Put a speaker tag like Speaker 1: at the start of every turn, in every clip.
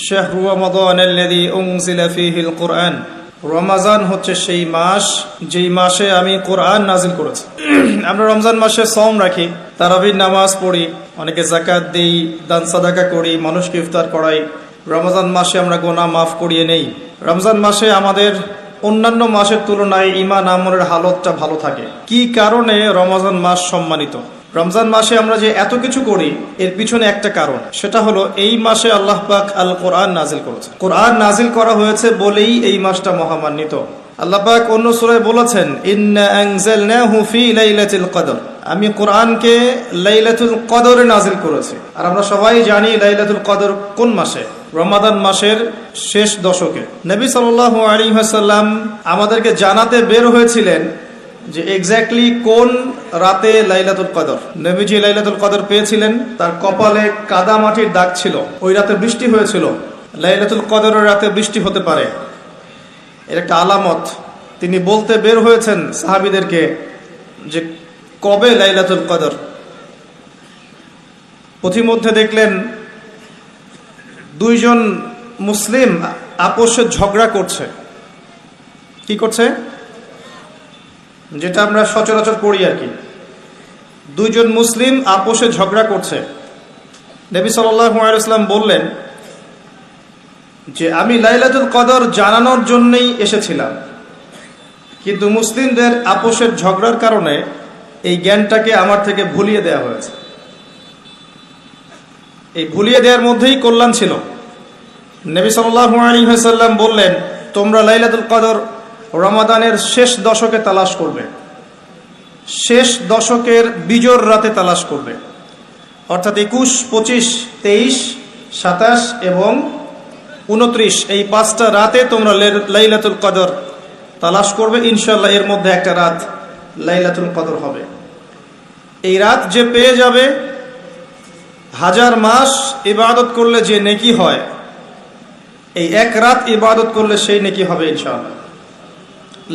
Speaker 1: শাহরু রমাদানাল্লাযী উনজিলা ফীহিল কুরআন। রমজান হচ্ছে সেই মাস যেই মাসে আমি কোরআন নাজিল করেছি। আমরা রমজান মাসে সওম রাখি, তারাবির নামাজ পড়ি, অনেকে যাকাত দেই, দান সাদাকা করি, মানুষকে ইফতার করাই। রমজান মাসে আমরা গুনাহ মাফ করিয়ে নেই। রমজান মাসে আমাদের অন্যান্য মাসের তুলনায় ঈমান আমলের হালতটা ভালো থাকে। কি কারণে রমজান মাস সম্মানিত? রমজান মাসে আমরা যে এত কিছু করি এর পিছনে একটা কারণ, সেটা হলো এই মাসে আল্লাহ পাক আল কোরআন নাজিল করেছে। কোরআন নাজিল করা হয়েছে বলেই এই মাসটা মহামান্বিত। আল্লাহ পাক অন্য সূরায় বলেছেন, ইন্না আনজালনাহু ফি লাইলাতুল কদর, আমি কোরআনকে লাইলাতুল কদরে নাজিল করেছি। আর আমরা সবাই জানি লাইলাতুল কদর কোন মাসে? রমাদান মাসের শেষ দশকে। নবী সাল্লাল্লাহু আলাইহি ওয়াসাল্লাম আমাদেরকে জানাতে বের হয়েছিলেন যে এক্স্যাক্টলি কোন রাতে লাইলাতুল কদর। নবীজি লাইলাতুল কদর পেয়েছিলেন, তার কপালে কাদা মাটির দাগ ছিল, ওই রাতে বৃষ্টি হয়েছিল। লাইলাতুল কদরের রাতে বৃষ্টি হতে পারে, এর একটা আলামত। তিনি বলতে বের হয়েছেন সাহাবীদেরকে যে কবে লাইলাতুল কদর। পথিমধ্যে দেখলেন দুইজন মুসলিম আপোষে ঝগড়া করছে। কি করছে? যেটা আমরা সচরাচর পড়ি আর কি। দুইজন মুসলিম আপোষে ঝগড়া করছে। নবী সাল্লাল্লাহু আলাইহি ওয়াসাল্লাম বললেন যে আমি লাইলাতুল কদর জানানোর জন্যই এসেছিলাম, কিন্তু মুসলিমদের আপোষের ঝগড়ার কারণে এই জ্ঞানটাকে আমার থেকে ভুলিয়ে দেওয়া হয়েছে। এই ভুলিয়ে দেওয়ার মধ্যেই কল্যাণ ছিল। নবী সাল্লাল্লাহু আলাইহি ওয়াসাল্লাম বললেন, তোমরা লাইলাতুল কদর রমাদানের শেষ দশকে তালাশ করবে, শেষ দশকের বিজোড় রাতে তালাশ করবে, অর্থাৎ 21, 25, 23, 27 এবং 29 এই 5টা রাতে তোমরা লাইলাতুল কদর তালাশ করবে। ইনশাআল্লাহ এর মধ্যে একটা রাত লাইলাতুল কদর হবে। এই রাত যে পেয়ে যাবে, 1000 মাস ইবাদত করলে যে নেকি হয়, এই এক রাত ইবাদত করলে সেই নেকি হবে ইনশাআল্লাহ।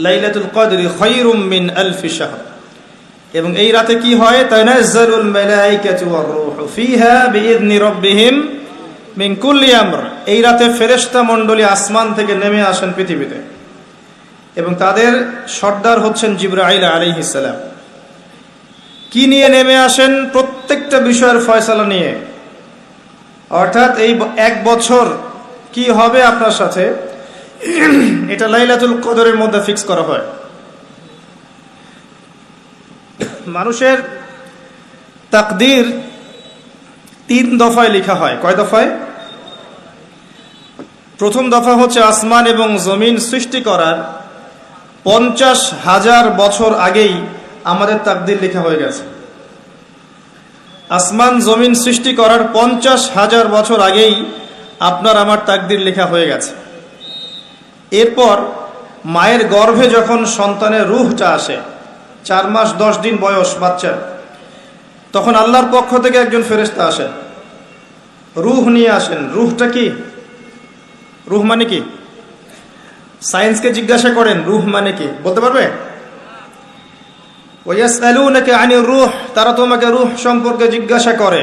Speaker 1: লাইলাতুল কদরি খায়রুম মিন আলফি শাহর। এবং এই রাতে কি হয়? তানাজ্জালুল মালায়েকাতু ওয়ার রূহু ফিহা বিইذনি রাব্বিহিম মিন কুল্লি আমর। এই রাতে ফেরেশতা মণ্ডলী আসমান থেকে নেমে আসেন পৃথিবীতে, এবং তাদের সর্দার হচ্ছেন জিবরাইল আলাইহিস সালাম। কি নিয়ে নেমে আসেন? প্রত্যেকটা বিষয়ের ফয়সালা নিয়ে। অর্থাৎ এই এক বছর কি হবে আপনার সাথে, এটা লাইলাতুল কদরের মধ্যে ফিক্স করা হয়। মানুষের তাকদীর 3 দফায় লেখা হয়। কয় দফায়? প্রথম দফা হচ্ছে আসমান এবং জমিন সৃষ্টি করার 50,000 বছর আগেই আমাদের তাকদীর লেখা হয়ে গেছে। আসমান জমিন সৃষ্টি করার 50,000 বছর আগেই আপনার আমার তাকদীর লেখা হয়ে গেছে। এরপর মায়ের গর্ভে যখন সন্তানের রূহটা আসে, 4 মাস 10 দিন বয়স বাচ্চার, তখন আল্লাহর পক্ষ থেকে একজন ফেরেশতা আসেন, রূহ নিয়ে আসেন। রূহটা কি? রূহ মানে কি? সায়েন্সকে জিজ্ঞাসা করেন রূহ মানে কি, বলতে পারবে? ওয়ায়াসআলুনাকা আনির রূহ, তারা তোমাকে রূহ সম্পর্কে জিজ্ঞাসা করে।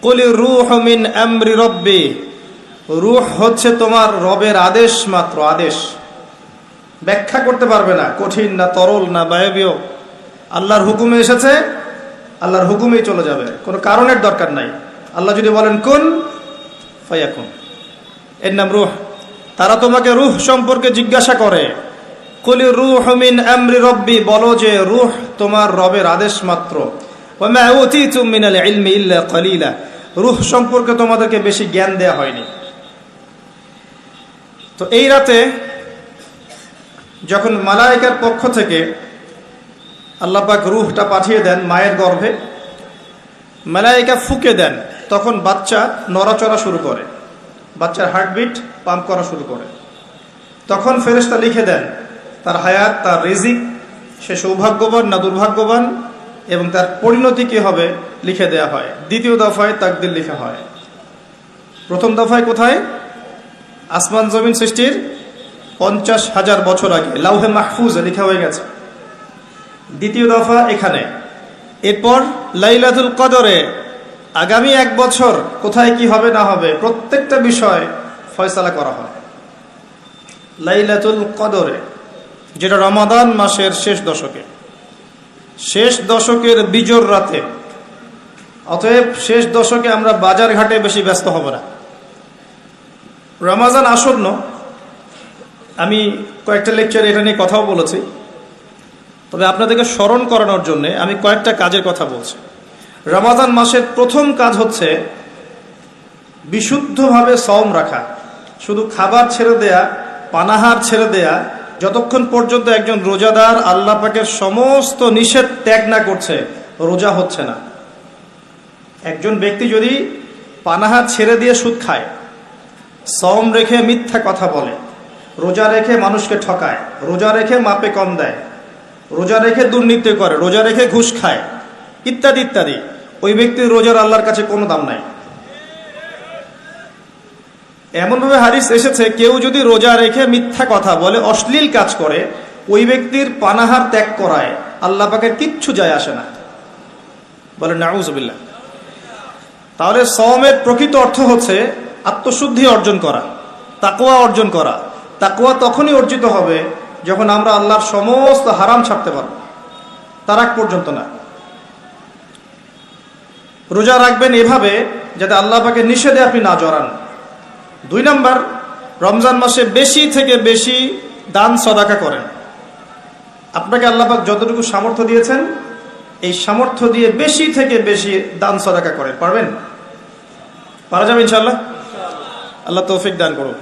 Speaker 1: কুলির রূহু মিন আমরি রাব্বি, রূহ হচ্ছে তোমার রবের আদেশ মাত্র, আদেশ। ব্যাখ্যা করতে পারবে না, কঠিন না তরল না বায়বীয়। আল্লাহর হুকুমে এসেছে, আল্লাহর হুকুমেই চলে যাবে, কোনো কারণের দরকার নাই। আল্লাহ যদি বলেন কুন ফায়াকুন, এর নাম রূহ। তারা তোমাকে রূহ সম্পর্কে জিজ্ঞাসা করে। কুলির রূহু মিন আমরি রাব্বি, বলো যে রূহ তোমার রবের আদেশ মাত্র। ওয়া মা উতীতুম মিনাল ইলমি ইল্লা কলিলা, রূহ সম্পর্কে তোমাদেরকে বেশি জ্ঞান দেয়া হয়নি। তো এই রাতে যখন মালায়েকার পক্ষ থেকে আল্লাহ পাক রূহটা পাঠিয়ে দেন মায়ের গর্ভে, মালায়েকা ফুঁকে দেন, তখন বাচ্চা নড়াচড়া শুরু করে, বাচ্চার হার্টবিট পাম্প করা শুরু করে। তখন ফেরেশতা লিখে দেন তার হায়াত, তার রিজিক, সে সৌভাগ্যবান না দুর্ভাগ্যবান, এবং তার পরিণতি কি হবে লিখে দেয়া হয়। দ্বিতীয় দফায় তাকদীর লেখা হয়। প্রথম দফায় কোথায়? আসমান জমিন সৃষ্টির 50,000 বছর আগে লাউহে মাহফুজে লেখা হয়ে গেছে। দ্বিতীয় দফা এখানে। এরপর লাইলাতুল কদরে আগামী 1 বছর কোথায় কি হবে না হবে প্রত্যেকটা বিষয় ফয়সালা করা হয় লাইলাতুল কদরে, যেটা রমাদান মাসের শেষ দশকের বিজোড় রাতে। অতএব শেষ দশকে আমরা বাজার ঘাটে বেশি ব্যস্ত হব না। রমাজান আসন্ন, আমি কয়েকটা লেকচারে এটা নিয়ে কথাও বলেছি, তবে আপনাদেরকে স্মরণ করানোর জন্য আমি কয়েকটা কাজের কথা বলছি। রমাজান মাসের প্রথম কাজ হচ্ছে বিশুদ্ধভাবে সওম রাখা, শুধু খাবার ছেড়ে দেয়া, পানাহার ছেড়ে দেয়া। যতক্ষণ পর্যন্ত একজন রোজাদার আল্লাহ পাকের সমস্ত নিষেধ ত্যাগ না করছে, রোজা হচ্ছে না। একজন ব্যক্তি যদি পানাহার ছেড়ে দিয়ে সুদ খায়, সওম রেখে মিথ্যা কথা বলে, রোজা রেখে মানুষকে ঠকায়, রোজা রেখে মাপে কম দেয়, রোজা রেখে দুর্নীতি করে, রোজা রেখে ঘুষ খায়, ইত্যাদি ইত্যাদি, ওই ব্যক্তির রোজার আল্লাহর কাছে কোনো দাম নাই। এমনভাবে হাদিস এসেছে, কেউ যদি রোজা রেখে মিথ্যা কথা বলে, অশ্লীল কাজ করে, ওই ব্যক্তির পানাহার ত্যাগ করায় আল্লাহ পাকের কিচ্ছু যায় আসে না। বলে নাউজুবিল্লাহ। তাহলে সওমের প্রকৃত অর্থ হচ্ছে আত্মশুদ্ধি অর্জন করা, তাকওয়া অর্জন করা। তাকওয়া তখনই অর্জিত হবে যখন আমরা আল্লাহর সমস্ত হারাম ছাড়তে পারব, তার আগ পর্যন্ত না। রোজা রাখবেন এভাবে যাতে আল্লাহ পাকের নিষেধে আপনি না জড়ান। 2 নাম্বার, রমজান মাসে বেশি থেকে বেশি দান সদাকা করেন। আপনাকে আল্লাহ পাক যতটুকু সামর্থ্য দিয়েছেন, এই সামর্থ্য দিয়ে বেশি থেকে বেশি দান সদাকা করেন। পারবেন? পারা যাবে ইনশাআল্লাহ। আল্লাহ তৌফিক দান করুন।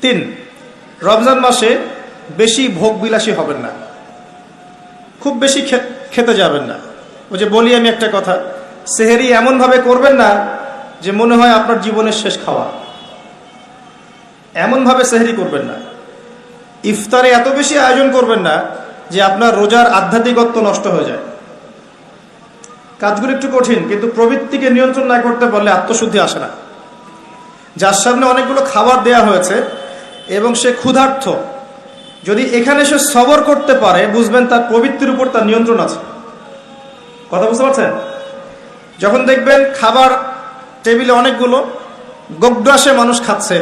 Speaker 1: 3, রমজান মাসে বেশি ভোগ বিলাসী হবেন না, খুব বেশি খেতে যাবেন না। ওই যে বলি আমি একটা কথা, সেহেরি এমনভাবে করবেন না যে মনে হয় আপনার জীবনের শেষ খাওয়া, এমনভাবে সেহেরি করবেন না। ইফতারে এত বেশি আয়োজন করবেন না যে আপনার রোজার আধ্যাত্মিকত্ব নষ্ট হয়ে যায়। কাজগুলো একটু কঠিন, কিন্তু প্রবৃত্তিকে নিয়ন্ত্রণ না করতে পারলে আত্মশুদ্ধি আসে না। যার সামনে অনেকগুলো খাবার দেয়া হয়েছে এবং সে ক্ষুধার্ত, যদি এখানে সে সবর করতে পারে, বুঝবেন তার প্রবৃত্তির উপর তার নিয়ন্ত্রণ আছে। কথা বুঝতে পারছেন? যখন দেখবেন খাবার টেবিলে অনেকগুলো, গোগ্রাসে মানুষ খাচ্ছে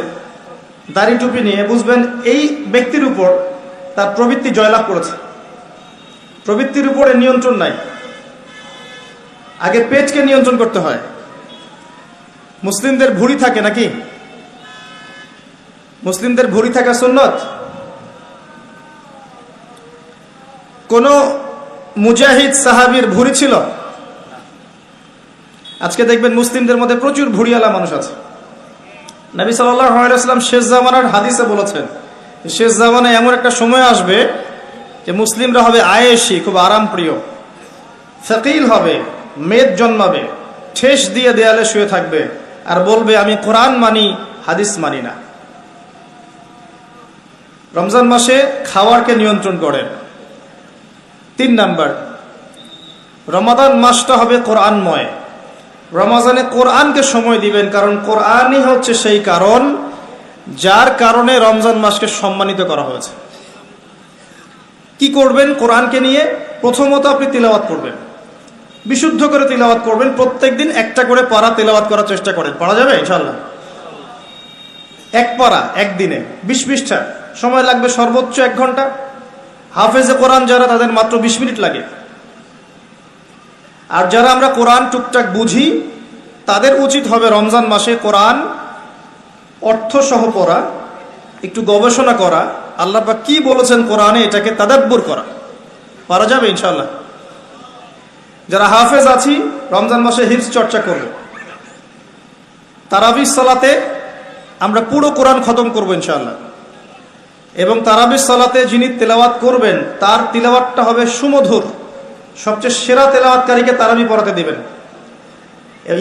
Speaker 1: দাড়ি টুপি নিয়ে, বুঝবেন এই ব্যক্তির উপর তার প্রবৃত্তি জয়লাভ করেছে, প্রবৃত্তির উপরে নিয়ন্ত্রণ নাই। আগে পেটকে নিয়ন্ত্রণ করতে হয়। মুসলিমদের ভুঁড়ি থাকে নাকি? মুসলিমদের ভুঁড়ি থাকা সুন্নত। কোন মুজাহিদ সাহাবীর ভুঁড়ি ছিল? আজকে দেখবেন মুসলিমদের মধ্যে প্রচুর ভুঁড়িওয়ালা মানুষ আছে। নবী সাল্লাল্লাহু আলাইহি ওয়াসাল্লাম শেষ জামানার হাদিসে বলেছেন, শেষ জামানায় এমন একটা সময় আসবে যে মুসলিমরা হবে আয়েশি, খুব আরাম প্রিয়, ফাকিল হবে, মেদ জন্মাবে, ঠেস দিয়ে দেয়ালে শুয়ে থাকবে আর বলবে আমি কোরআন মানি, হাদিস মানি না। রমজান মাসে খাওয়ারকে নিয়ন্ত্রণ করেন। 3 নাম্বার, রমাদান মাসটা হবে কোরআনময়। রমজানে কোরআনকে সময় দিবেন, কারণ কোরআনই হচ্ছে সেই কারণ যার কারণে রমজান মাসকে সম্মানিত করা হয়েছে। কি করবেন কোরআনকে নিয়ে? প্রথমত আপনি তিলাওয়াত করবেন, বিশুদ্ধ করে তিলাওয়াত করবেন। প্রত্যেকদিন একটা করে পারা তিলাওয়াত করার চেষ্টা করেন। পারা যাবে ইনশাআল্লাহ? এক পারা একদিনে 20 পৃষ্ঠা, সময় লাগবে সর্বোচ্চ 1 ঘন্টা। হাফেজে কোরআন যারা, তাদের মাত্র 20 মিনিট লাগে। আর যারা আমরা কোরআন টুকটাক বুঝি, তাদের উচিত হবে রমজান মাসে কোরআন অর্থ সহ পড়া, একটু গবেষণা করা, আল্লাহ পাক কি বলেছেন কোরআনে এটাকে তাদাব্বুর করা। পারা যাবে ইনশাআল্লাহ? যারা হাফেজ আছি, রমজান মাসে হিফজ চর্চা করব। তারাবির সালাতে আমরা পুরো কোরআন খতম করব ইনশাআল্লাহ। এবং তারাবির সালাতে যিনি তেলাওয়াত করবেন, তার তিলাওয়াতটা হবে সুমধুর। সবচেয়ে সেরা তেলাওয়াতকারীকে তারাবি পড়াতে দিবেন।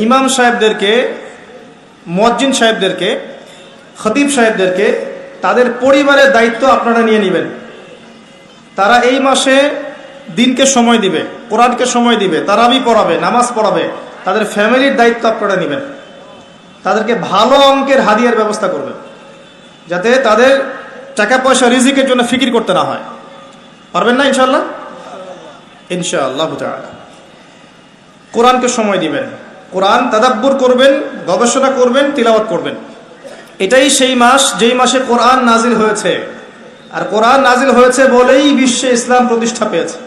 Speaker 1: ইমাম সাহেবদেরকে, মুয়াজ্জিন সাহেবদেরকে, খতিব সাহেবদেরকে, তাদের পরিবারের দায়িত্ব আপনারা নিয়ে নেবেন। তারা এই মাসে দিনকে সময় দিবে, কোরআনকে সময় দিবে, তারাবি পড়াবে, নামাজ পড়াবে। তাদের ফ্যামিলির দায়িত্ব আপনারা নেবেন। তাদেরকে ভালো অঙ্কের হাদিয়ার ব্যবস্থা করবেন, যাতে তাদের টাকা পয়সা রিজিকের জন্য ফিকির করতে না হয়। পারবেন না ইনশাআল্লাহ? ইনশাআল্লাহ তাআলা। কোরআনকে সময় দিবেন, কোরআন তাদাব্বুর করবেন, গবেষণা করবেন, তিলাওয়াত করবেন। এটাই সেই মাস যেই মাসে কোরআন নাজিল হয়েছে। আর কোরআন নাজিল হয়েছে বলেই বিশ্বে ইসলাম প্রতিষ্ঠা পেয়েছে।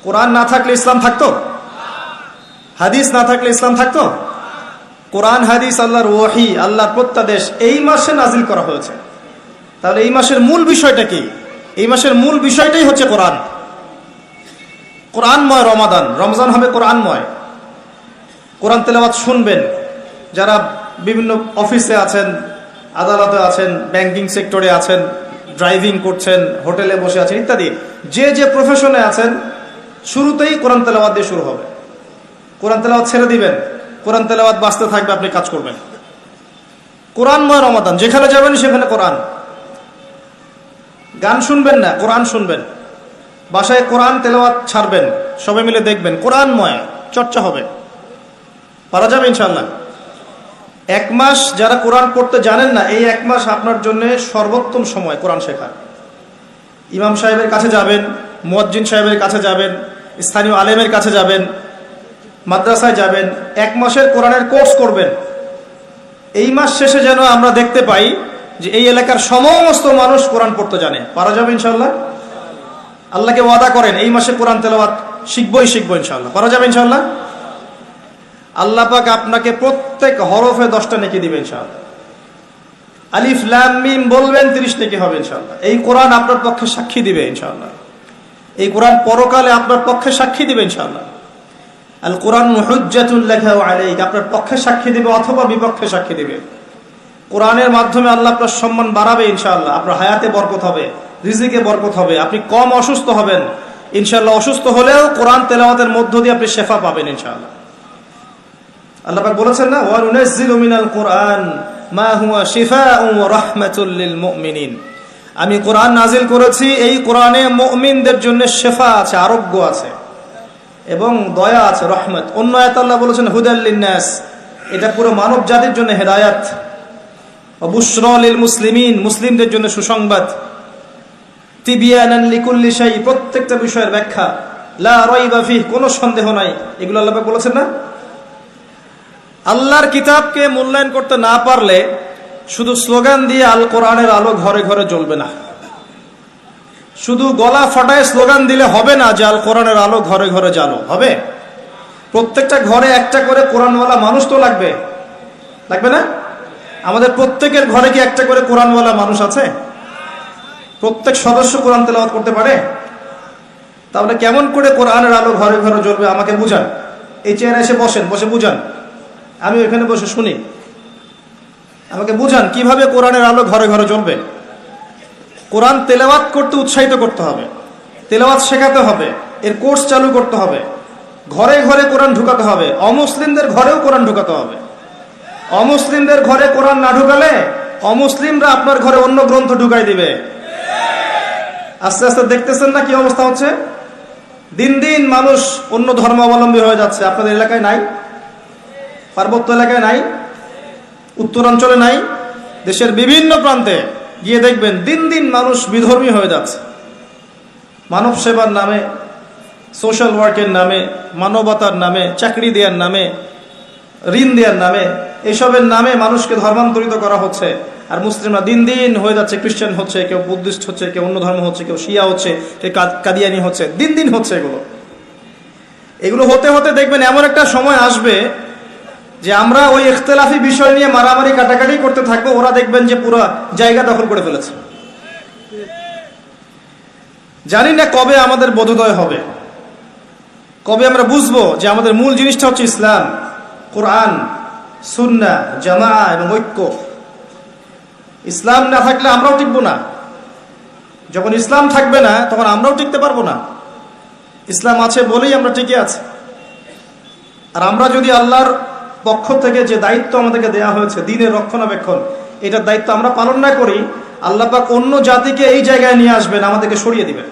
Speaker 1: কোরআন না থাকলে ইসলাম থাকতো? হাদিস না থাকলে ইসলাম থাকতো? কোরআন হাদিস আল্লাহর ওয়াহি, আল্লাহর প্রত্যাদেশ এই মাসে নাজিল করা হয়েছে। তাহলে এই মাসের মূল বিষয়টা কি? এই মাসের মূল বিষয়টাই হচ্ছে কোরআন। কোরআনময় রমাদান, রমজান হবে কোরআনময়। কোরআন তেলাওয়াত শুনবেন। যারা বিভিন্ন অফিসে আছেন, আদালতে আছেন, ব্যাংকিং সেক্টরে আছেন, ড্রাইভিং করছেন, হোটেলে বসে আছেন ইত্যাদি, যে যে প্রফেশনে আছেন, শুরুতেই কোরআন তেলাওয়াত দিয়ে শুরু হবে। কোরআন তেলাওয়াত ছেড়ে দিবেন, কোরআন তেলাওয়াত বাঁচতে থাকবে, আপনি কাজ করবেন। কোরআনময় রমাদান, যেখানে যাবেন সেখানে কোরআন। গান শুনবেন না, কোরআন শুনবেন। বাসায় কোরআন তেলাওয়াত ছাড়বেন, সবাই মিলে দেখবেন, কোরআনময় চর্চা হবে। পারা যাবে ইনশাআল্লাহ। এক মাস যারা কোরআন পড়তে জানেন না, এই এক মাস আপনার জন্য সর্বোত্তম সময় কোরআন শেখার। ইমাম সাহেবের কাছে যাবেন, মুয়াজ্জিন সাহেবের কাছে যাবেন, স্থানীয় আলেমের কাছে যাবেন, মাদ্রাসায় যাবেন, এক মাসের কোরআনের কোর্স করবেন। এই মাস শেষে যেন আমরা দেখতে পাই যে এই এলাকার সমস্ত মানুষ কোরআন পড়তে জানে। পারা যাবে ইনশাআল্লাহ। আল্লাহকে ওয়াদা করেন এই মাসে কোরআন তেলাওয়াত শিখবই ইনশাআল্লাহ। পারা যাবে ইনশাআল্লাহ। আল্লাহ পাক আপনাকে প্রত্যেক হরফে 10টা নেকি দিবে ইনশাআল্লাহ। আলিফ লাম মিম বলবেন 30 নেকি হবে ইনশাআল্লাহ। এই কোরআন আপনার পক্ষে সাক্ষী দিবে ইনশাআল্লাহ। এই কোরআন পরকালে আপনার পক্ষে সাক্ষী দিবে ইনশাআল্লাহ। আল কোরআন হুজ্জাতুন লাকা ওয়া আলাইকা, আপনার পক্ষে সাক্ষী দিবে অথবা বিপক্ষে সাক্ষী দিবে। কোরআনের মাধ্যমে আল্লাহ আপনার সম্মান বাড়াবে ইনশাআল্লাহ। আপনার হায়াতে বরকত হবে, রিজিকে বরকত হবে, আপনি কম অসুস্থ হবেন ইনশাআল্লাহ। অসুস্থ হলেও কোরআন তেলাওয়াতের মধ্য দিয়ে আপনি শেফা পাবেন ইনশাআল্লাহ। আল্লাহ পাক বলেছেন না, ওয়া নুনাজ্জিলু মিনাল কোরআন মা হুয়া শিফাউন ওয়া রাহমাতুল লিল মুমিনিন। আমি কোরআন নাজিল করেছি, এই কোরআনে মুমিনদের জন্য শেফা আছে, আরোগ্য আছে এবং দয়া আছে, রহমত। অন্য আয়াতে আল্লাহ বলেছেন হুদাল লিন-নাস, এটা পুরো মানব জাতির জন্য হেদায়েত। ওয়া বুশরা লিল মুসলিমিন, মুসলিমদের জন্য সুসংবাদ। তিবিয়ানান লিকুল্লি শাই, প্রত্যেকটা বিষয়ের ব্যাখ্যা। লা রাইবা ফিহ, কোনো সন্দেহ নাই। এগুলো আল্লাহ পাক বলেছেন না। আল্লাহর কিতাবকে মূল্যায়ন করতে না পারলে শুধু স্লোগান দিয়ে আল কোরআনের আলো ঘরে ঘরে জ্বলবে না। শুধু গলা ফাটায় স্লোগান দিলে হবে না যে আল কোরআনের আলো ঘরে ঘরে জ্বালো, হবে? প্রত্যেকটা ঘরে একটা করে কোরআনওয়ালা মানুষ তো লাগবে, লাগবে না? আমাদের প্রত্যেকের ঘরে কি একটা করে কোরআনওয়ালা মানুষ আছে? প্রত্যেক সদস্য কোরআন তেলাওয়াত করতে পারে? তাহলে কেমন করে কোরআনের আলো ঘরে ঘরে জ্বলবে আমাকে বুঝান। এই চেয়ারে এসে বসেন, বসে বুঝান, আমি ওইখানে বসে শুনি। আমাকে বুঝান কিভাবে কোরআনের আলো ঘরে ঘরে জ্বলবে। কোরআন তেলাওয়াত করতে উৎসাহিত করতে হবে, তেলাওয়াত শেখাতে হবে, এর কোর্স চালু করতে হবে, ঘরে ঘরে কোরআন ঢুকাতে হবে, অমুসলিমদের ঘরেও কোরআন ঢুকাতে হবে। অমুসলিমদের ঘরে কোরআন না ঢুকালে অমুসলিমরা আপনার ঘরে অন্য গ্রন্থ ঢুকাই দিবে। আস্তে আস্তে দেখতেছেন না কি অবস্থা হচ্ছে। দিন দিন মানুষ অন্য ধর্মাবলম্বী হয়ে যাচ্ছে। আপনাদের এলাকায় নাই? পার্বত্য এলাকায় নাই? উত্তরাঞ্চলে নাই? দেশের বিভিন্ন প্রান্তে গিয়ে দেখবেন দিন দিন মানুষ বিধর্মী হয়ে যাচ্ছে। মানব সেবার নামে, সোশ্যাল ওয়ার্কের নামে, মানবতার নামে, চাকরি দেওয়ার নামে, ঋণ দেওয়ার নামে, এসবের নামে মানুষকে ধর্মান্তরিত করা হচ্ছে। আর মুসলিমরা দিন দিন হয়ে যাচ্ছে খ্রিস্টান হচ্ছে, কেউ বুদ্ধিস্ট হচ্ছে, কেউ অন্য ধর্ম হচ্ছে, কেউ শিয়া হচ্ছে, কেউ কাদিয়ানি হচ্ছে। দিন দিন হচ্ছে এগুলো হতে হতে দেখবেন এমন একটা সময় আসবে যে আমরা ওই ইখতিলাফি বিষয় নিয়ে মারামারি কাটাকাটি করতে থাকবো, ওরা দেখবেন যে পুরো জায়গা দখল করে ফেলেছে। জানি না কবে আমাদের বোধোদয় হবে, কবে আমরা বুঝবো যে আমাদের মূল জিনিসটা হচ্ছে ইসলাম, কোরআন, সুন্নাহ, জামাআহ এবং ঐক্য। ইসলাম না থাকলে আমরাও টিকবো না। যখন ইসলাম থাকবে না তখন আমরাও টিকতে পারবো না। ইসলাম আছে বলেই আমরা টিকে আছি। আর আমরা যদি আল্লাহর পক্ষ থেকে যে দায়িত্ব আমাদেরকে দেয়া হয়েছে দ্বীনের রক্ষণাবেক্ষণ, এটার দায়িত্ব আমরা পালন না করি, আল্লাহ পাক অন্য জাতিকে এই জায়গায় নিয়ে আসবেন, আমাদেরকে সরিয়ে দিবেন।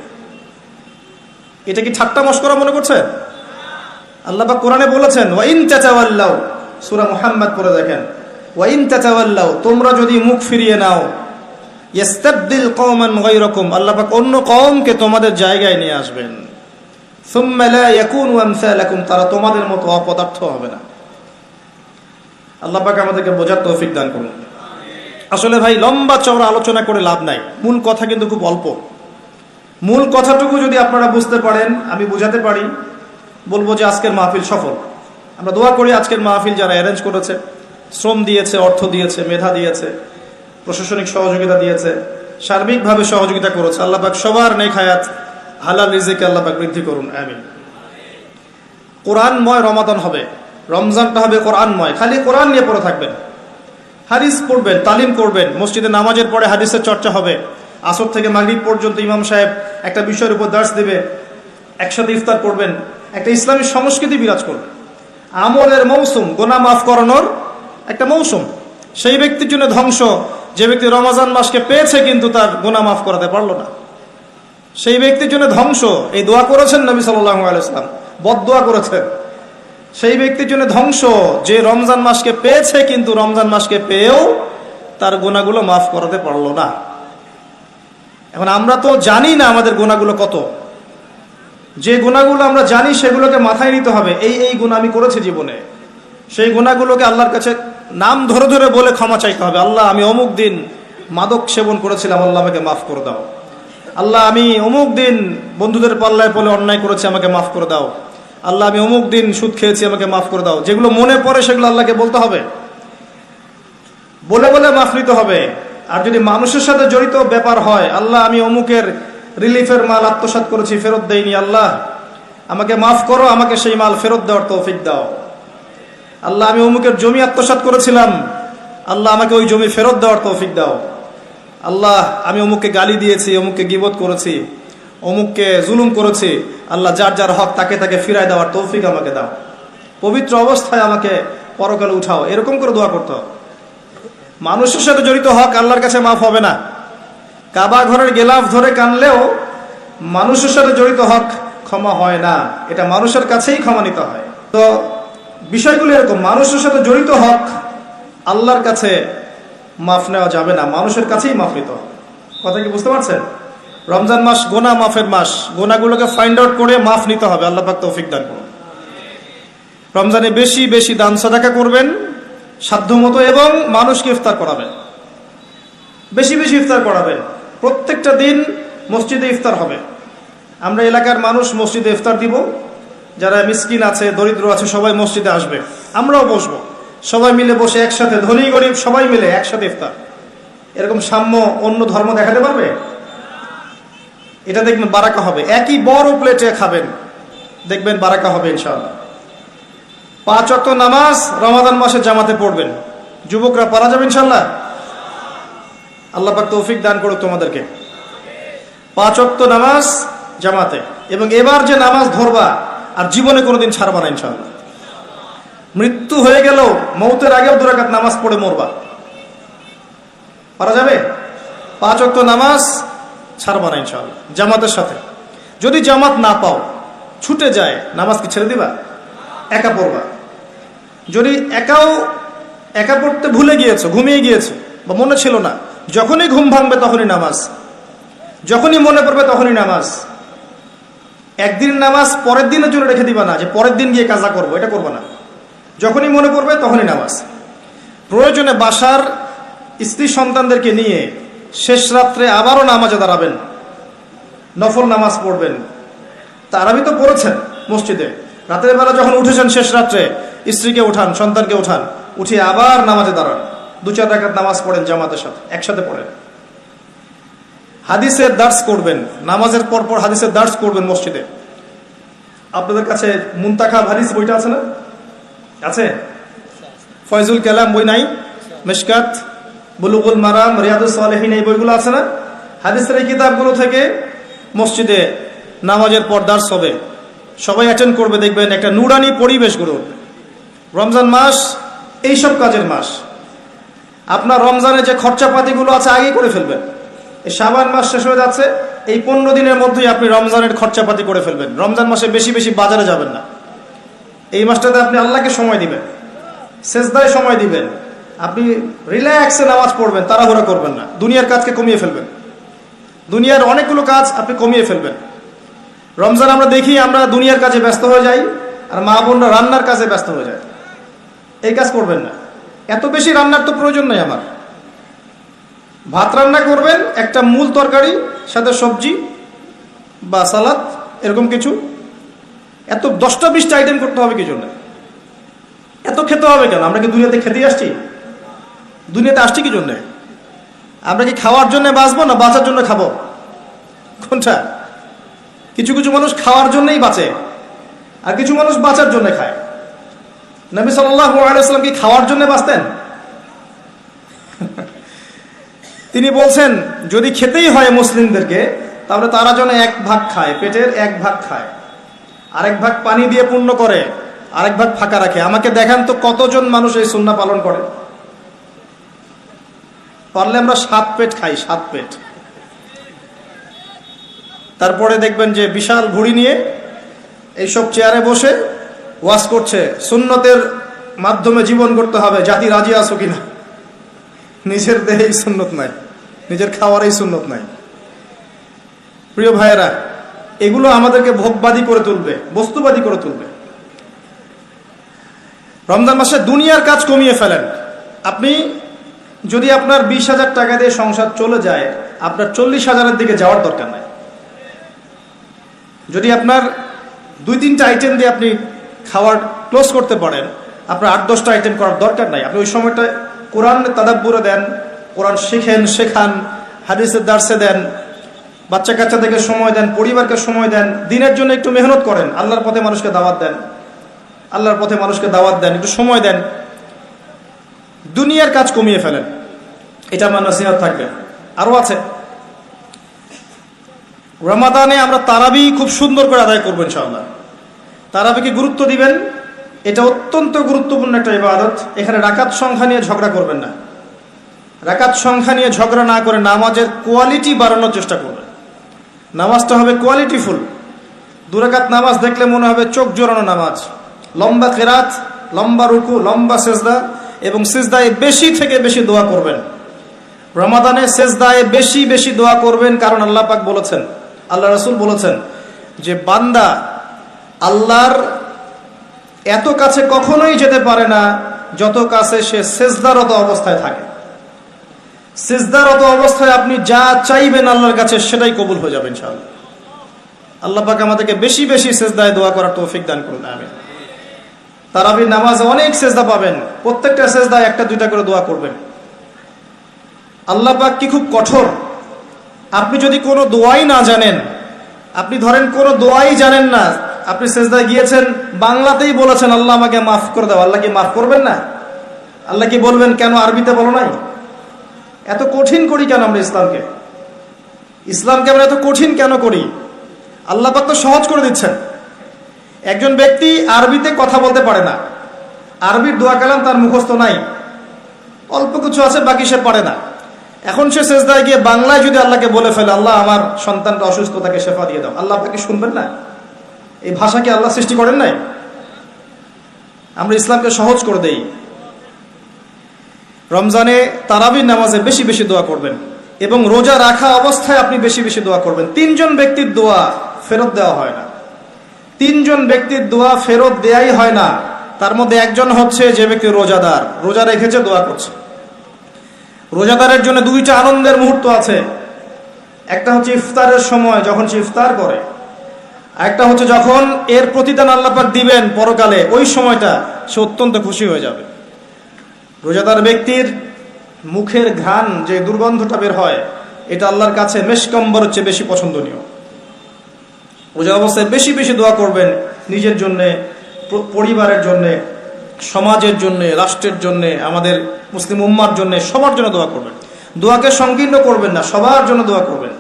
Speaker 1: এটা কি ঠাট্টা মশকরা মনে করছে? আল্লাহ পাক কোরআনে বলেছেন ওয়া ইন তাতাওয়াল্লাউ, সূরা মুহাম্মদ পড়ে দেখেন, ওয়া ইন তাতাওয়াল্লাউ, তোমরা যদি মুখ ফিরিয়ে নাও, ইস্তাবদিল কওমান গায়রাকুম, আল্লাহ পাক অন্য কওমকে তোমাদের জায়গায় নিয়ে আসবেন। সুম্মা লা ইয়াকুনু আমসালাকুম, তারা তোমাদের মতো অপদার্থ হবে না। আল্লাহ পাক আমাদেরকে বোঝার তৌফিক দান করুন। আসলে ভাই লম্বা চওড়া আলোচনা করে লাভ নাই, মূল কথা কিন্তু খুব অল্প। মূল কথাটুকু যদি আপনারা বুঝতে পারেন, আমি বুঝাতে পারি, বলবো যে আজকের মাহফিল সফল। আমরা দোয়া করি আজকের মাহফিল যারা অ্যারেঞ্জ করেছে, শ্রম দিয়েছে, অর্থ দিয়েছে, মেধা দিয়েছে, প্রশাসনিক সহযোগিতা দিয়েছে, সার্বিকভাবে সহযোগিতা করেছে, আল্লাহ পাক সবার নেক হায়াত হালাল রিজিকে আল্লাহ পাক বৃদ্ধি করুন, আমিন। কোরআনময় রমাদান হবে, রমজানটা হবে কোরআনময়। খালি কোরআন নিয়ে পড়ে থাকবেন, হাদিস পড়বেন, তালিম করবেন, মসজিদে নামাজের পরে হাদিসের চর্চা হবে, আসর থেকে মাগরিব পর্যন্ত ইমাম সাহেব একটা বিষয়ের উপর দার্স দেবে, একসাথে ইফতার করবেন, একটা ইসলামী সংস্কৃতি বিরাজ করবে। আমলের মৌসুম, গুনাহ মাফ করানোর একটা মৌসুম। সেই ব্যক্তির জন্য ধ্বংস যে ব্যক্তি রমজান মাসকে পেয়েছে কিন্তু তার গুনাহ মাফ করাতে পারলো না। সেই ব্যক্তির জন্য ধ্বংস, এই দোয়া করেছেন নবী সাল্লাল্লাহু আলাইহি ওয়াসাল্লাম, বদদোয়া করেছেন। সেই ব্যক্তির জন্য ধ্বংস যে রমজান মাসকে পেয়েছে কিন্তু রমজান মাসকে পেয়েও তার গুনাহগুলো মাফ করাতে পারলো না। এখন আমরা তো জানি না আমাদের গুনাহগুলো কত। যে গুনাহগুলো আমরা জানি সেগুলোকে মাথায় নিতে হবে, এই গুনাহ আমি করেছি জীবনে। সেই গুনাহগুলোকে আল্লাহর কাছে নাম ধরে ধরে বলে ক্ষমা চাইতে হবে। আল্লাহ, আমি অমুক দিন মাদক সেবন করেছিলাম, আল্লাহ আমাকে মাফ করে দাও। আল্লাহ, আমি অমুক দিন বন্ধুদের পাল্লায় পড়ে অন্যায় করেছি, আমাকে মাফ করে দাও। আল্লাহ, আমি অমুক দিন সুদ খেয়েছি, আমাকে মাফ করে দাও। যেগুলো মনে পড়ে সেগুলো আল্লাহকে বলতে হবে, বলে বলে মাফ নিতে হবে। আর যদি মানুষের সাথে জড়িত ব্যাপার হয়, আল্লাহ, আমি অমুকের রিলিফের মাল আত্মসাৎ করেছি, ফেরত দেইনি, আল্লাহ আমাকে মাফ করো, আমাকে সেই মাল ফেরত দেওয়ার তৌফিক দাও। আল্লাহ, আমি অমুকের জমি আত্মসাৎ করেছিলাম, আল্লাহ আমাকে ওই জমি ফেরত দেওয়ার তৌফিক দাও। আল্লাহ, আমি অমুককে গালি দিয়েছি, অমুককে গীবত করেছি, অমুককে জুলুম করেছি, আল্লাহ যার যার হক তাকে তাকে ফিরায় দেওয়ার তৌফিক আমাকে দাও। পবিত্র অবস্থায় আমাকে পরকালে উঠাও, এরকম করে দোয়া করতে হবে। মানুষের সাথে জড়িত হক আল্লাহর কাছে মাফ হবে না। কাবা ঘরের গেলাফ ধরে কানলেও মানুষের সাথে জড়িত হক ক্ষমা হয় না, এটা মানুষের কাছেই ক্ষমা নিতে হয়। তো বিষয়গুলো এরকম, মানুষের সাথে জড়িত হক আল্লাহর কাছে মাফ নেওয়া যাবে না, মানুষের কাছেই মাফ নিতে হবে। কথা কি বুঝতে পারছেন? রমজান মাস গোনা মাফের মাস, গোনাগুলোকে ফাইন্ড আউট করে মাফ নিতে হবে। আল্লাহ পাক তৌফিক দান করুন। রমজানে বেশি বেশি দান সাদাকা করবেন সাধ্যমতো, এবং মানুষকে ইফতার করাবেন, বেশি বেশি ইফতার করাবেন। প্রত্যেকটা দিন মসজিদে ইফতার হবে। আমরা এলাকার মানুষ মসজিদে ইফতার দিব, যারা মিসকিন আছে, দরিদ্র আছে, সবাই মসজিদে আসবে, আমরাও বসবো, সবাই মিলে বসে একসাথে, ধনী গরিব সবাই মিলে একসাথে ইফতার। এরকম সাম্য অন্য ধর্ম দেখাতে পারবে? এটা দেখবেন বারাকা হবে। একই বড় প্লেটে খাবেন, দেখবেন বারাকা হবে ইনশাআল্লাহ। 5 ওয়াক্ত নামাজ রমাদান মাসে জামাতে পড়বেন, যুবকরা পড়া যাবে ইনশাআল্লাহ। আল্লাহ পাক তৌফিক দান করুক তোমাদেরকে। 5 ওয়াক্ত নামাজ জামাতে, এবং এবার যে নামাজ ধরবা আর জীবনে কোনোদিন ছাড়বা না ইনশাআল্লাহ। মৃত্যু হয়ে গেলেও মৌতের আগেও 2 রাকাত নামাজ পড়ে মরবা, পারা যাবে? 5 ওয়াক্ত নামাজ ছাড়বা না ইনশাআল্লাহ, জামাতের সাথে। যদি জামাত না পাও, ছুটে যায়, নামাজ কি ছেড়ে দিবা? একা পড়বা। যদি একা পড়তে ভুলে গিয়েছো, ঘুমিয়ে গিয়েছো, বা মনে ছিল না, যখনই ঘুম ভাঙবে তখনই নামাজ, যখনই মনে পড়বে তখনই নামাজ। একদিন নামাজ পরের দিনের জন্য রেখে দিবা না, যে পরের দিন গিয়ে কাজা করবো, এটা করবা না। যখনই মনে পড়বে তখনই নামাজ। প্রয়োজনে বাসার স্ত্রী সন্তানদেরকে নিয়ে শেষ রাত্রে আবারও নামাজে দাঁড়াবেন, নফল নামাজ পড়বেন। তারাবি তো পড়েছেন মসজিদে, রাতের বেলা যখন উঠেছেন শেষ রাত্রে, স্ত্রীকে উঠান, সন্তানকে উঠান, উঠিয়ে আবার নামাজে দাঁড়ান, 2-4 রাকাত নামাজ পড়েন জামাতের সাথে, একসাথে পড়েন। হাদিসের দার্স করবেন, নামাজের পর হাদিসের দার্স করবেন মসজিদে। আপনাদের কাছে মুনতাখাব হাদিস বইটা আছে না? আছে? ফয়জুল কালাম বই নাই? মিশকাত, বুলুগুল মারাম, রিয়াদুস সালেহিন, এই বইগুলো আছে না? হাদিসের এই কিতাবগুলো থেকে মসজিদে নামাজের পর দার্স হবে, সবাই অ্যাটেন্ড করবে, দেখবেন একটা নুরানি পরিবেশ গড়ে উঠবে। রমজান মাস এইসব কাজের মাস। আপনার রমজানে যে খরচাপাতিগুলো আছে আগে করে ফেলবেন। এই শাবান মাস শেষ হয়ে যাচ্ছে, এই 15 দিনের মধ্যেই আপনি রমজানের খরচাপাতি করে ফেলবেন। রমজান মাসে বেশি বেশি বাজারে যাবেন না। এই মাসটাতে আপনি আল্লাহকে সময় দিবেন, সেজদায় সময় দিবেন, আপনি রিল্যাক্সে নামাজ পড়বেন, তাড়াহুড়া করবেন না। দুনিয়ার কাজকে কমিয়ে ফেলবেন, দুনিয়ার অনেকগুলো কাজ আপনি কমিয়ে ফেলবেন। রমজান আমরা দেখি আমরা দুনিয়ার কাজে ব্যস্ত হয়ে যাই, আর মা বোনরা রান্নার কাজে ব্যস্ত হয়ে যায়। এই কাজ করবেন না। এত বেশি রান্নার তো প্রয়োজন নাই আমার। ভাত রান্না করবেন, একটা মূল তরকারি সাথে সবজি বা সালাদ এরকম কিছু, এত 10টা-20টা আইটেম করতে হবে কি জন্য? এত খেতে হবে কেন? আমরা কি দুনিয়াতে খেতেই আসছি? দুনিয়াতে আসছি কি জন্যে? আমরা কি খাওয়ার জন্য বাঁচবো না বাঁচার জন্য খাবো? কোনটা? কিছু কিছু মানুষ খাওয়ার জন্যই বাঁচে, আর কিছু মানুষ বাঁচার জন্য খায়। নবী সাল্লাল্লাহু আলাইহি ওয়াসাল্লাম কি খাওয়ার জন্য বাঁচতেন? তিনি বলছেন যদি খেতেই হয় মুসলিমদেরকে, তাহলে তারা যেন 1 ভাগ খায়, পেটের 1 ভাগ খায়, আরেক ভাগ পানি দিয়ে পূর্ণ করে, আরেক ভাগ ফাঁকা রাখে। আমাকে দেখান তো কতজন মানুষ এই সুন্নাহ পালন করে? পারলে আমরা 7 পেট খাই, 7 পেট। তারপরে দেখবেন যে বিশাল ভুঁড়ি নিয়ে এইসব চেয়ারে বসে ওয়াজ করছে, সুন্নতের মাধ্যমে জীবন করতে হবে, জাতি রাজি আছো কিনা? নিজের দেহেই সুন্নত নাই, নিজের খাওয়ারই সুন্নত নাই। প্রিয় ভাইয়েরা, এগুলো আমাদেরকে ভোগবাদী করে তুলবে, বস্তুবাদী করে তুলবে। রমজান মাসে দুনিয়ার কাজ কমিয়ে ফেলেন। আপনি যদি আপনার 20,000 টাকা দিয়ে সংসার চলে যায়, আপনার 40,000-এর দিকে যাওয়ার দরকার নাই। যদি আপনার 2-3টা আইটেম দিয়ে আপনি খাওয়ার ক্লোজ করতে পারেন, আপনার 8-10টা আইটেম করার দরকার নাই। আপনি ওই সময়টা কোরআন তাদাব্বুরে দেন, কোরআন শেখান, হাদিসের দার্সে দেন, বাচ্চা কাচ্চাদেরকে সময় দেন, পরিবারকে সময় দেন, দিনের জন্য একটু মেহনত করেন, আল্লাহর পথে মানুষকে দাওয়াত দেন, একটু সময় দেন। দুনিয়ার কাজ কমিয়ে ফেলেন, এটা আমার নসিহত থাকবে। আরো আছে, রমাদানে আমরা তারাবি খুব সুন্দর করে আদায় করবো ইনশাআল্লাহ। তারাবিকে গুরুত্ব দিবেন, এটা অত্যন্ত গুরুত্বপূর্ণ একটা ইবাদত। এখানে রাকাত সংখ্যা নিয়ে ঝগড়া করবেন না, রাকাত সংখ্যা নিয়ে ঝগড়া না করে নামাজের কোয়ালিটি বাড়ানোর চেষ্টা করবেন। নামাজটা হবে কোয়ালিটিফুল। 2 রাকাত নামাজ দেখলে মনে হবে চোখ জোড়ানো নামাজ, লম্বা কেরাত, লম্বা রুকু, লম্বা সেজদা, এবং সেজদায় বেশি থেকে বেশি দোয়া করবেন। রমাদানে সেজদায় বেশি বেশি দোয়া করবেন, কারণ আল্লাহ পাক বলেছেন, আল্লাহ রাসূল বলেছেন যে বান্দা আল্লাহর এত কাছে কখনোই যেতে পারে না যত কাছে সে সেজদারত অবস্থায় থাকে। সেজদারত অবস্থায় আপনি যা চাইবেন আল্লাহর কাছে সেটাই কবুল হয়ে যাবে ইনশাআল্লাহ। আল্লাহ পাক আমাদেরকে বেশি বেশি সেজদায় দোয়া করার তৌফিক দান করুন, আমিন। তারাবির নামাজে অনেক সেজদা পাবেন, প্রত্যেকটা সেজদায় 1-2টা করে দোয়া করবেন। আল্লাহ পাক কি খুব কঠোর। আপনি যদি কোনো দোয়াই না জানেন, আপনি ধরেন কোনো দোয়াই জানেন না, আপনি সেজদায় গিয়েছেন, বাংলাতেই বলেছেন আল্লাহ আমাকে মাফ করে দাও, আল্লাহ কি মাফ করবেন না? আল্লাহ কি বলবেন কেন আরবিতে বলো নাই? এত কঠিন করি কেন আমরা ইসলামকে আমরা এত কঠিন কেন করি? আল্লাহ পাক তো সহজ করে দিচ্ছেন। একজন ব্যক্তি আরবিতে কথা বলতে পারে না, আরবির দোয়া কালাম তার মুখস্থ নাই, অল্প কিছু আছে, বাকি সে পারে না। এখন সে সেজদায় গিয়ে বাংলায় যদি আল্লাহকে বলে ফেলে, আল্লাহ আমার সন্তানটা অসুস্থ, তাকে শেফা দিয়ে দাও, আল্লাহ আপনাকে শুনবেন না? এই ভাষা কি আল্লাহ সৃষ্টি করেন নাই? আমরা ইসলামকে সহজ করে দেই। রমজানে তারাবির নামাজে বেশি বেশি দোয়া করবেন, এবং রোজা রাখা অবস্থায় আপনি বেশি বেশি দোয়া করবেন। 3 জন ব্যক্তির দোয়া ফেরত দেওয়া হয় না, 3 জন ব্যক্তির দোয়া ফেরত দেয়াই হয় না। তার মধ্যে একজন হচ্ছে যে ব্যক্তি রোজাদার, রোজা রেখেছে, দোয়া করছে। রোজাদারের জন্য 2টা আনন্দের মুহূর্ত আছে। একটা হচ্ছে ইফতারের সময়, যখন সে ইফতার করে, আর একটা হচ্ছে যখন এর প্রতিদান আল্লাহ পাক দিবেন পরকালে, ওই সময়টা সে অত্যন্ত খুশি হয়ে যাবে। রোজাদার ব্যক্তির মুখের ঘ্রাণ, যে দুর্গন্ধটা বের হয়, এটা আল্লাহর কাছে মেশকম্বরের চেয়ে বেশি পছন্দনীয়। রোজা অবস্থায় বেশি বেশি দোয়া করবেন, নিজের জন্যে, পরিবারের জন্যে, সমাজের জন্যে, রাষ্ট্রের জন্যে, আমাদের মুসলিম উম্মার জন্যে, সবার জন্য দোয়া করবেন। দোয়াকে সংকীর্ণ করবেন না, সবার জন্য দোয়া করবেন।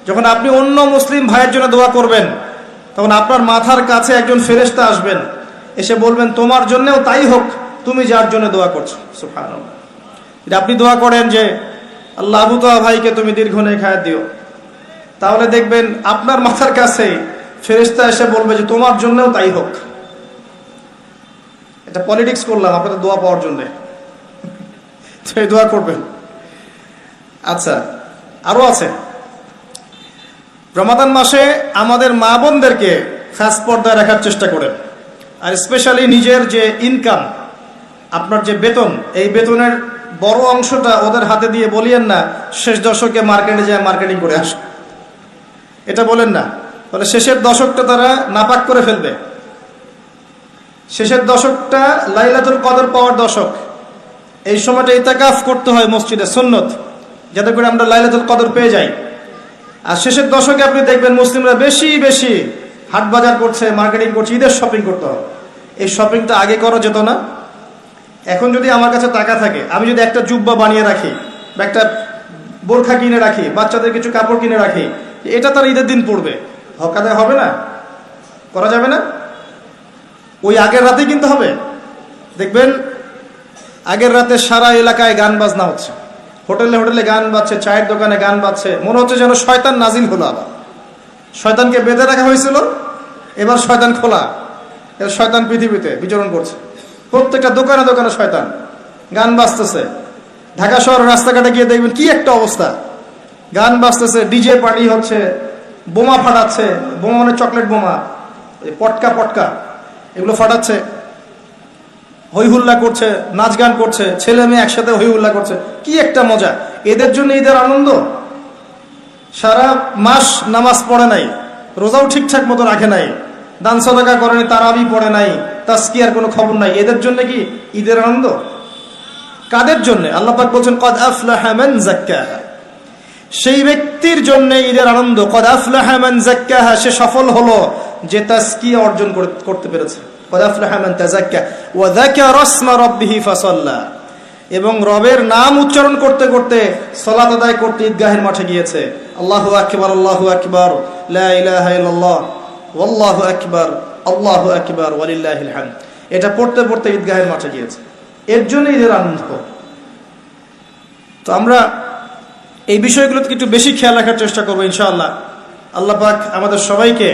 Speaker 1: যখন আপনি অন্য মুসলিম ভাইয়ের জন্য দোয়া করবেন, তখন আপনার মাথার কাছে একজন ফেরেশতা আসবেন, এসে বলবেন তোমার জন্যও তাই হোক, তুমি যার জন্য দোয়া করছো। সুবহানাল্লাহ। আপনি দোয়া করেন যে আল্লাহ আবু তাহা ভাইকে তুমি দীর্ঘ নেক হায়াত দিও, তাহলে দেখবেন আপনার মাথার কাছে ফেরেশতা এসে বলবে যে তোমার জন্যও তাই হোক। এটা পলিটিক্স করলাম আপনাদের দোয়া পাওয়ার জন্য, এই দোয়া করবেন। আচ্ছা, আরো আছে। রমাদান মাসে আমাদের মা বোনদেরকে খাস পর্দায় রাখার চেষ্টা করেন, আর স্পেশালি নিজের যে ইনকাম, আপনার যে বেতন, এই বেতনের বড় অংশটা ওদের হাতে দিয়ে বলিয়েন না শেষ দশকে মার্কেটে যায় মার্কেটিং করে আস, এটা বলেন না, বলে শেষের দশকটা তারা নাপাক করে ফেলবে। শেষের দশকটা লাইলাতুল কদর পাওয়ার দশক, এই সময়টা ইতিকাফ করতে হয় মসজিদে, সুন্নত, যাতে করে আমরা লাইলাতুল কদর পেয়ে যাই। আর শেষের দশকে আপনি দেখবেন মুসলিমরা বেশি বেশি হাট বাজার করছে, মার্কেটিং করছে, ঈদের শপিং করতে হবে। এই শপিংটা আগে করা যেত না? এখন যদি আমার কাছে টাকা থাকে, আমি যদি একটা জুব্বা বানিয়ে রাখি বা একটা বোরখা কিনে রাখি, বাচ্চাদের কিছু কাপড় কিনে রাখি, এটা তার ঈদের দিন পড়বে, হক আদায় হবে না? করা যাবে না? ওই আগের রাতেই কিনতে হবে। দেখবেন আগের রাতে সারা এলাকায় গান বাজনা হচ্ছে, হোটেলে হোটেলে গান বাজছে, চায়ের দোকানে গান বাজছে, মনে হচ্ছে যেন শয়তান নাজিল হলো। আবার শয়তানকে বেঁধে রাখা হয়েছিল, এবার শয়তান খোলা, এবার শয়তান পৃথিবীতে বিচরণ করছে। প্রত্যেকটা দোকানে দোকানে শয়তান, গান বাজতেছে। ঢাকা শহর রাস্তাঘাটে গিয়ে দেখবেন কি একটা অবস্থা, গান বাজতেছে, ডিজে পার্টি হচ্ছে, বোমা ফাটাচ্ছে, বোমা মানে চকলেট বোমা, পটকা পটকা এগুলো ফাটাচ্ছে, হই হুল্লা করছে, নাচ গান করছে, ছেলে মেয়ে একসাথে হই হুল্লা করছে, কি একটা মজা। এদের জন্য ঈদের আনন্দ। সারা মাস নামাজ পড়ে নাই, রোজাও ঠিকঠাক মতো রাখে নাই, দান সাদাকা করেনি, তারাবি পড়ে নাই, তাজকিয়ার কোনো খবর নাই, এদের জন্য কি ঈদের আনন্দ? কাদের জন্য? আল্লাহ পাক বলছেন কদ আফলাহা মান যাক্কাহা, সেই ব্যক্তির জন্য ঈদের আনন্দ। কদ আফলাহা মান যাক্কাহা, সে সফল হলো যে তাজকিয়া অর্জন করতে পেরেছে। কদ আফলাহা মান তাযাক্কা ওয়া যাকারা ইসমা রাব্বিহি ফাসাল্লা, এবং রবের নাম উচ্চারণ করতে করতে সালাত আদায় করতে ঈদগাহের মাঠে গিয়েছে। আল্লাহু আকবার, আল্লাহু আকবার, লা ইলাহা ইল্লাল্লাহ, ওয়াল্লাহু আকবার, আল্লাহু আকবার, ওয়ালিল্লাহিল হামদ, এটা পড়তে পড়তে ঈদগাহের মাঠে গিয়েছে। এর জন্য ঈদের আনন্দ। তো আমরা এই বিষয়গুলোতে একটু বেশি খেয়াল রাখার চেষ্টা করবো ইনশাআল্লাহ। আল্লাহ পাক আমাদের সবাইকে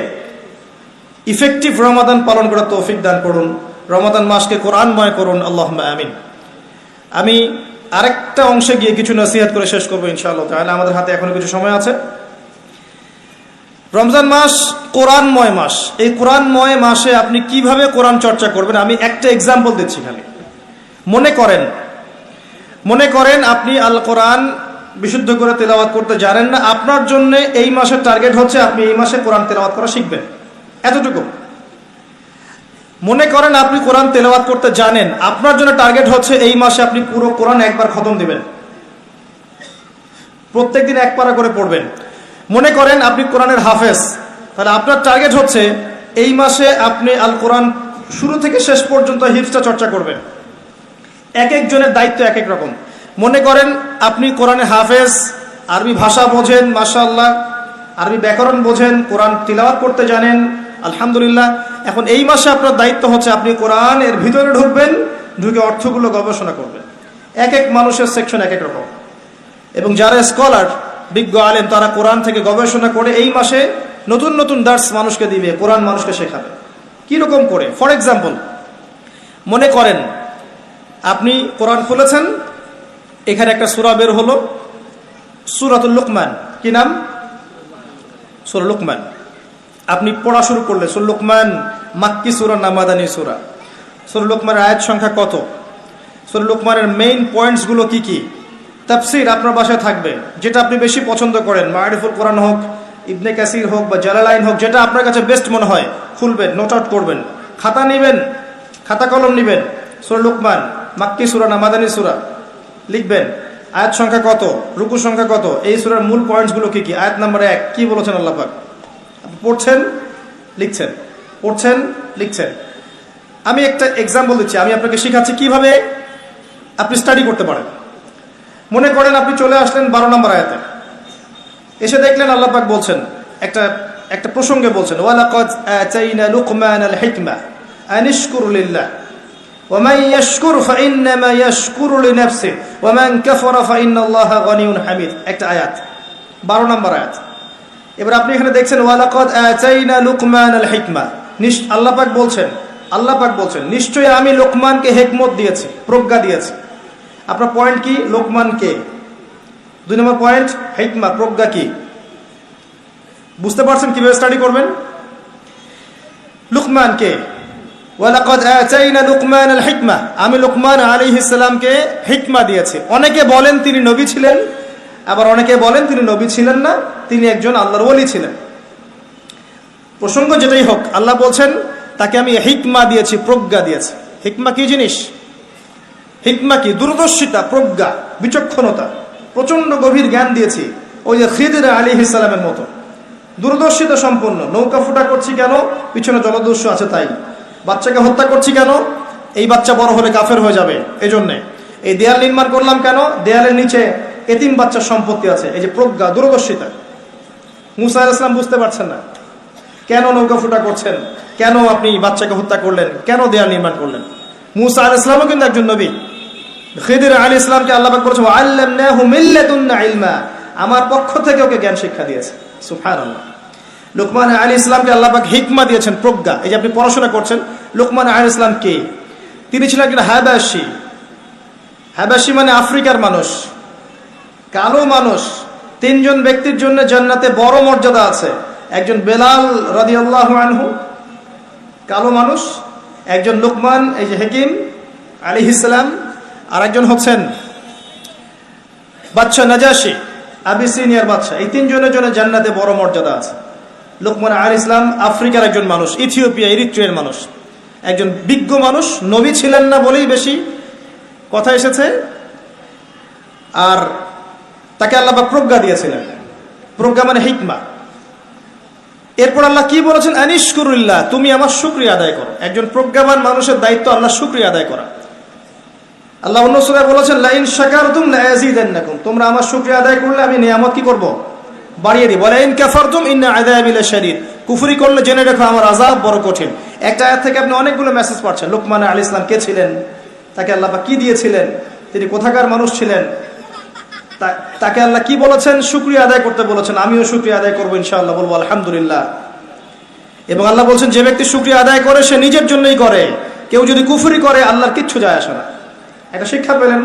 Speaker 1: ইফেক্টিভ রমাদান পালন করার তৌফিক দান করুন, রমাদান মাসকে কোরআনময় করুন, আল্লাহুম্মা আমিন। আমি আরেকটা অংশে গিয়ে কিছু নসিহত করে শেষ করবো ইনশাআল্লাহ তাআলা, আমাদের হাতে এখনো কিছু সময় আছে। রমজান মাস কোরআনময় মাস, এই কোরআনময় মাসে আপনি কিভাবে কোরআন চর্চা করবেন আমি একটা এক্সাম্পল দিচ্ছি খালি। মনে করেন আপনি আল কোরআন বিশুদ্ধ করে তেলাওয়াত করতে জানেন না, আপনার জন্য এই মাসের টার্গেট হচ্ছে আপনি এই মাসে কোরআন তেলাওয়াত করা শিখবেন, এতটুকু। মনে করেন আপনি কোরআন তেলাওয়াত করতে জানেন, আপনার জন্য টার্গেট হচ্ছে এই মাসে আপনি পুরো কোরআন একবার খতম দিবেন, প্রত্যেকদিন এক পারা করে পড়বেন। মনে করেন আপনি কোরআনের হাফেজ, তাহলে আপনার টার্গেট হচ্ছে এই মাসে আপনি আল কোরআন শুরু থেকে শেষ পর্যন্ত হিফজটা চর্চা করবেন। এক একজনের দায়িত্ব এক এক রকম। মনে করেন আপনি কোরআনের হাফেজ, আরবি ভাষা বোঝেন, মাশাআল্লাহ, আরবি ব্যাকরণ বোঝেন, কোরআন তিলাওয়াত করতে জানেন, আলহামদুলিল্লাহ। এখন এই মাসে আপনার দায়িত্ব হচ্ছে আপনি কোরআন এর ভিতরে ঢুকবেন, ঢুকে অর্থগুলো গবেষণা করবেন। এক এক মানুষের সেকশন এক এক রকম, এবং যারা স্কলার, বিজ্ঞ আলেম, তারা কোরআন থেকে গবেষণা করে এই মাসে নতুন নতুন দার্স মানুষকে দিবে, কোরআন মানুষকে শেখাবে। কিরকম করে? ফর এক্সাম্পল, মনে করেন আপনি কোরআন খুলেছেন, এখানে একটা সূরা বের হলো, সূরাতুল লুকমান। কি নাম? সূরা লুকমান। আপনি পড়া শুরু করলে, সূরা লুকমান মাক্কি সূরা না মাদানী সূরা? সূরা লুকমানের আয়াত সংখ্যা কত? সূরা লুকমানের মেইন পয়েন্টসগুলো কি কি? তাফসীর আপনার বাসায় থাকবে, যেটা আপনি বেশি পছন্দ করেন, মারিফুল কোরআন হোক, ইবনে কাসির হোক বা জালালাইন হোক, যেটা আপনার কাছে বেস্ট মনে হয় খুলবেন, নোট আউট করবেন, খাতা নেবেন, খাতা কলম নেবেন, সূরা লুকমান মাক্কি সূরা না মাদানী সূরা লিখবেন, আয়াত সংখ্যা কত, রুকু সংখ্যা কত, এই সূরার মূল পয়েন্টসগুলো কি কি। আয়াত নাম্বার 1 কি বলেছেন আল্লাহ পাক, আপনি পড়ছেন, লিখছেন, পড়ছেন, লিখছেন। আমি একটা এক্সাম্পল দিচ্ছি, আমি আপনাকে শেখাচ্ছি কিভাবে আপনি স্টাডি করতে পারেন। মনে করেন আপনি চলে আসলেন 12 নম্বর আয়াতে, এসে দেখলেন আল্লাহ পাক বলছেন, একটা প্রসঙ্গে বলছেন, ওয়ালাকাদ আতাইনা লুকমানাল হিকমা আনিশকুর লিল্লাহ ওয়া মান ইয়াশকুর ফাইন্নামা ইয়াশকুরু লিনাফসিহি ওয়া মান কাফারা ফাইন্নাল্লাহা গনিয়্যুন হামিদ। একটা আয়াত, 12 নম্বর আয়াত। এবার আপনি এখানে দেখছেন ওয়ালাকাদ আতাইনা লুকমানাল হিকমা, আল্লাহ পাক বলছেন নিশ্চয়ই আমি লোকমানকে হিকমত দিয়েছি, প্রজ্ঞা দিয়েছি। আপনার পয়েন্ট কি? লোকমান কে? 2 নম্বর পয়েন্ট, হিকমা, প্রজ্ঞা কি? বুঝতে পারছেন কিভাবে স্টাডি করবেন? লোকমান কে? ওয়ালাকাদ আতাইনা লুকমানাল হিকমা, আমি লুকমান আলাইহিস সালামকে হিকমা দিয়েছি। অনেকে বলেন তিনি নবী ছিলেন, আবার অনেকে বলেন তিনি নবী ছিলেন না, তিনি একজন আল্লাহর ওলি ছিলেন। প্রসঙ্গ যেটাই হোক, আল্লাহ বলছেন তাকে আমি হিকমা দিয়েছি, প্রজ্ঞা দিয়েছি। হিকমা কি জিনিস? হিকমা কি? দূরদর্শিতা, প্রজ্ঞা, বিচক্ষণতা, প্রচন্ড গভীর জ্ঞান দিয়েছি। ওই যে খিদির আলাইহিস সালামের মতো দূরদর্শিতা সম্পন্ন। নৌকা ফুটা করছি কেন? পিছনে জলদস্যু আছে তাই। বাচ্চাকে হত্যা করছি কেন? এই বাচ্চা বড় হলে কাফের হয়ে যাবে এই জন্যে। এই দেয়াল নির্মাণ করলাম কেন? দেয়ালের নিচে এতিম বাচ্চার সম্পত্তি আছে। এই যে প্রজ্ঞা, দূরদর্শিতা। মুসা আলাইহিস সালাম বুঝতে পারছেন না কেন নৌকা ফুটা করছেন, কেন আপনি বাচ্চাকে হত্যা করলেন, কেন দেয়াল নির্মাণ করলেন। মুসা আলাইহিস সালামও কিন্তু একজন নবী। খিদির আলাইহিস সালামকে আল্লাহ পাক বলেছেন ওয়াল্লামনাহু মিন লাদুন্না ইলমা, আমার পক্ষ থেকে ওকে জ্ঞান শিক্ষা দিয়েছে। সুবহানাল্লাহ। লুকমান আলাইহিস সালামকে আল্লাহ পাক হিকমা দিয়েছেন, প্রজ্ঞা। এই যে আপনি পড়াশোনা করছেন, লুকমান আলাইহিস সালাম কে? তিনি ছিলেন একজন হাবাশী। হাবাশী মানে আফ্রিকার মানুষ, কালো মানুষ। তিনজন ব্যক্তির জন্য জান্নাতে বড় মর্যাদা আছে। একজন বেলাল রাদিয়াল্লাহু আনহু, কালো মানুষ। একজন লুকমান, এই যে হাকিম আলাইহিস সালাম। আর একজন হচ্ছেন বাদশা নাজাশী, আবিসিনিয়ার বাদশা। এই তিনজনের জন্য জান্নাতে বড় মর্যাদা আছে। লুকমান আলাইহিস সালাম আফ্রিকার একজন মানুষ, ইথিওপিয়া, ইরিট্রিয়ার মানুষ, একজন বিজ্ঞ মানুষ। নবী ছিলেন না বলেই বেশি কথা এসেছে। আর তাকে আল্লাহ পাক প্রজ্ঞা দিয়েছিলেন। প্রজ্ঞা মানে হিকমা। এরপর আল্লাহ কি বলেছেন? আনিশকুরুল্লাহ, তুমি আমার শুকরিয়া আদায় করো। একজন প্রজ্ঞাবান মানুষের দায়িত্ব আল্লাহ শুকরিয়া আদায় করা। আল্লাহ অন্য সূরায় বলেছেন লা ইন শাকারতুম লাযাযিদান্নাকুম, তোমরা আমার শুকরিয়া আদায় করলে আমি নিয়ামত কি করব? বাড়িয়ে দিব। ওয়া ইন কাফারতুম ইন্না আযাবি লাশাদীদ, কুফরি করলে জেনে রাখো আমার আযাব বড় কঠিন। একটা আয়াত থেকে আপনি অনেকগুলো মেসেজ পাচ্ছেন। লুকমান আলাইহিস সালাম কে ছিলেন? তাকে আল্লাহ পাক কি দিয়েছিলেন? তিনি কোথাকার মানুষ ছিলেন? তাকে আল্লাহ কি বলেছেন? শুকরিয়া আদায় করতে বলেছেন। আমিও শুকরিয়া আদায় করবো ইনশাআল্লাহ, বলবো আলহামদুলিল্লাহ। এবং আল্লাহ বলছেন যে ব্যক্তি শুকরিয়া আদায় করে সে নিজের জন্যই করে, কেউ যদি কুফরি করে আল্লাহর কিচ্ছু যায় আসে না। একটা শিক্ষা পেলেন।